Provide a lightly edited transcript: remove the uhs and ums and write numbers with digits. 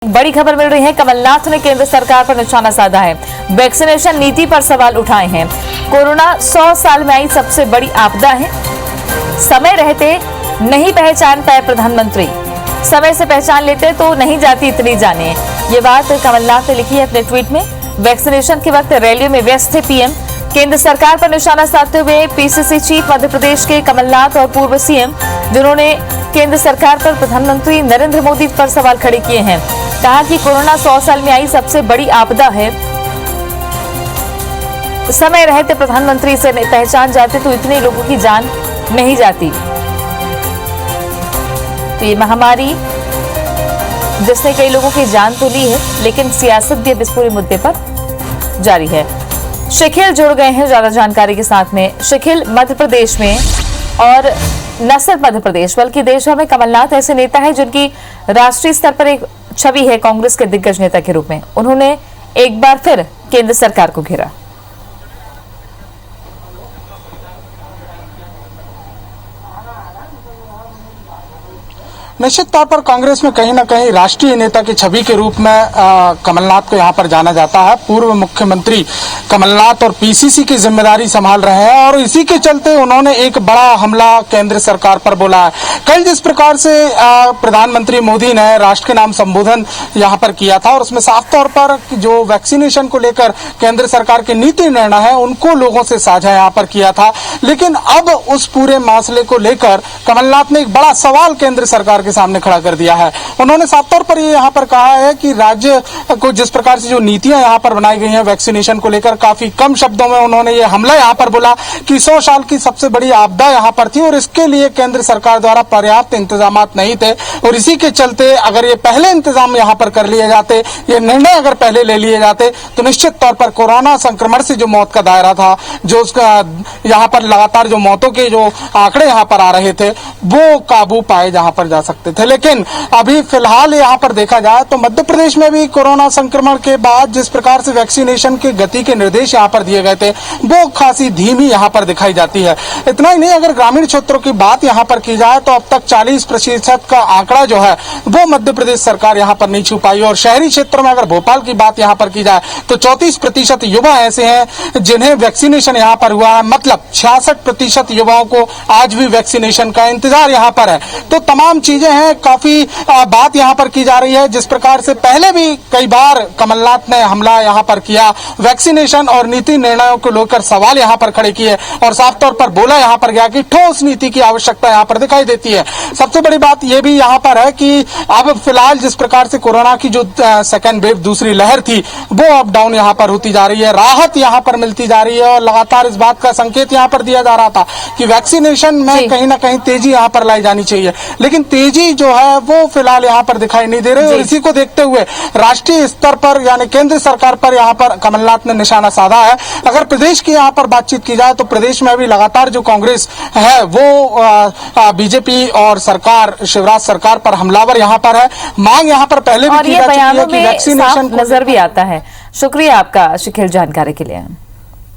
बड़ी खबर मिल रही है। कमलनाथ ने केंद्र सरकार पर निशाना साधा है। वैक्सीनेशन नीति पर सवाल उठाए हैं। कोरोना 100 साल में आई सबसे बड़ी आपदा है। समय रहते नहीं पहचान पाए प्रधानमंत्री, समय से पहचान लेते तो नहीं जाती इतनी जाने। ये बात कमलनाथ ने लिखी है अपने ट्वीट में। वैक्सीनेशन के वक्त रैलियों में व्यस्त थे पीएम। केंद्र सरकार पर निशाना साधते हुए पीसीसी चीफ मध्य प्रदेश के कमलनाथ और पूर्व सीएम, जिन्होंने केंद्र सरकार पर प्रधानमंत्री नरेंद्र मोदी पर सवाल खड़े किए हैं। कहा कि कोरोना 100 साल में आई सबसे बड़ी आपदा है। समय रहते प्रधानमंत्री से पहचान जाते तो इतने लोगों की जान नहीं जाती। तो ये महामारी जिसने कई लोगों की जान तो ली है, लेकिन सियासत भी अब इस पूरे मुद्दे पर जारी है। शिखिल जुड़ गए हैं ज्यादा जानकारी के साथ में। शिखिल, मध्य प्रदेश में और न सिर्फ मध्य प्रदेश बल्कि देश भर में कमलनाथ ऐसे नेता हैं जिनकी राष्ट्रीय स्तर पर एक छवि है कांग्रेस के दिग्गज नेता के रूप में। उन्होंने एक बार फिर केंद्र सरकार को घेरा। निश्चित तौर पर कांग्रेस में कहीं ना कहीं राष्ट्रीय नेता की छवि के रूप में कमलनाथ को यहां पर जाना जाता है। पूर्व मुख्यमंत्री कमलनाथ और पीसीसी की जिम्मेदारी संभाल रहे हैं और इसी के चलते उन्होंने एक बड़ा हमला केंद्र सरकार पर बोला है। कल जिस प्रकार से प्रधानमंत्री मोदी ने राष्ट्र के नाम संबोधन यहां पर किया था और उसमें साफ तौर पर जो वैक्सीनेशन को लेकर केंद्र सरकार के नीति निर्णय है उनको लोगों से साझा यहां पर किया था। लेकिन अब उस पूरे मसले को लेकर कमलनाथ ने एक बड़ा सवाल केंद्र सरकार सामने खड़ा कर दिया है। उन्होंने साफ तौर पर ये यहाँ पर कहा है कि राज्य को जिस प्रकार से जो नीतियां यहाँ पर बनाई गई हैं वैक्सीनेशन को लेकर, काफी कम शब्दों में उन्होंने ये हमला यहाँ पर बोला कि 100 साल की सबसे बड़ी आपदा यहाँ पर थी और इसके लिए केंद्र सरकार द्वारा पर्याप्त इंतजाम नहीं थे और इसी के चलते अगर ये पहले इंतजाम यहाँ पर कर लिए जाते, ये निर्णय अगर पहले ले लिए जाते तो निश्चित तौर पर कोरोना संक्रमण से जो मौत का दायरा था, जो उसका यहाँ पर लगातार जो मौतों के जो आंकड़े यहाँ पर आ रहे थे वो काबू पाए जहाँ पर जा सकते थे। लेकिन अभी फिलहाल यहाँ पर देखा जाए तो मध्य प्रदेश में भी कोरोना संक्रमण के बाद जिस प्रकार से वैक्सीनेशन की गति के निर्देश यहाँ पर दिए गए थे वो खासी धीमी यहाँ पर दिखाई जाती है। इतना ही नहीं, अगर ग्रामीण क्षेत्रों की बात यहाँ पर की जाए तो अब तक 40% का आंकड़ा जो है वो मध्य प्रदेश सरकार यहाँ पर नहीं छू पाई और शहरी क्षेत्रों में अगर भोपाल की बात यहाँ पर की जाए तो 34% युवा ऐसे हैं जिन्हें वैक्सीनेशन यहाँ पर हुआ है। मतलब 66% युवाओं को आज भी वैक्सीनेशन का इंतजार यहाँ पर है। तो तमाम चीजें हैं, काफी बात यहाँ पर की जा रही है। जिस प्रकार से पहले भी कई बार कमलनाथ ने हमला यहाँ पर किया, वैक्सीनेशन और नीति निर्णयों को लेकर सवाल यहाँ पर खड़े किए और साफ तौर पर बोला यहाँ पर गया कि ठोस नीति की आवश्यकता यहाँ पर दिखाई देती है। सबसे बड़ी बात यह भी यहाँ पर है कि अब फिलहाल जिस प्रकार से कोरोना की जो सेकेंड वेव दूसरी लहर थी वो अप डाउन यहाँ पर होती जा रही है, राहत यहाँ पर मिलती जा रही है और लगातार इस बात का संकेत यहाँ पर दिया जा रहा था कि वैक्सीनेशन में कहीं ना कहीं तेजी यहाँ पर लाई जानी चाहिए, लेकिन तेजी जो है वो फिलहाल यहाँ पर दिखाई नहीं दे रही और इसी को देखते हुए राष्ट्रीय स्तर पर यानी केंद्र सरकार पर यहाँ पर कमलनाथ ने निशाना साधा है। अगर प्रदेश की यहाँ पर बातचीत की जाए तो प्रदेश में भी लगातार जो कांग्रेस है वो बीजेपी और सरकार, शिवराज सरकार पर हमलावर यहाँ पर है। मांग यहाँ पर पहले भी की जा चुकी है कि वैक्सीनेशन नजर भी आता है। शुक्रिया आपका शिखिल जानकारी के लिए।